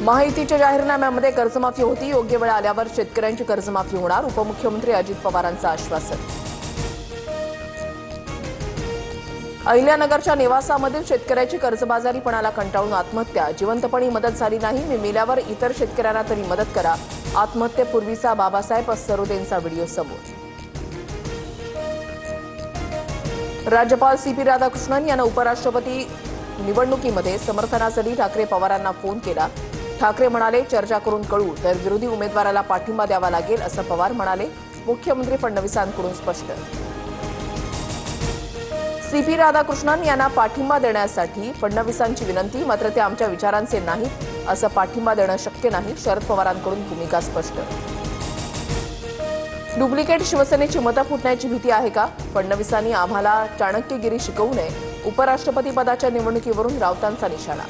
महायुतीच्या जाहीरनाम्यामध्ये कर्जमाफी होती। योग्य वेळ आल्यावर शेतकऱ्यांची कर्जमाफी होणार। उपमुख्यमंत्री अजित पवारांचं आश्वासन। अहिल्यानगरच्या नेवासामधील शेतकऱ्याची कर्जबाजारीपणाला कंटाळून आत्महत्या। जिवंतपणी मदत झाली नाही, मी मेल्यावर इतर शेतकऱ्यांना तरी मदत करा। आत्महत्येपूर्वीचा बाबासाहेब सरोदेंचा व्हिडिओ समोर। राज्यपाल सीपी राधाकृष्णन यांना उपराष्ट्रपती निवडणुकीमध्ये समर्थनासाठी ठाकरे पवारांना फोन केला। ठाकरे म्हणाले, चर्चा करून कळू तर विरोधी उमेदवाराला पाठिंबा द्यावा लागेल असं पवार म्हणाले। मुख्यमंत्री फडणवीसांकडून स्पष्ट। सीपी राधाकृष्णन यांना पाठिंबा देण्यासाठी फडणवीसांची विनंती, मात्र ते आमच्या विचारांचे नाहीत, असं पाठिंबा देणं शक्य नाही। शरद पवारांकडून भूमिका स्पष्ट। डुप्लिकेट शिवसेनेची मतं फुटण्याची भीती आहे का? फडणवीसांनी आम्हाला चाणक्यगिरी शिकवू नये। उपराष्ट्रपती पदाच्या निवडणुकीवरून राऊतांचा निशाणा।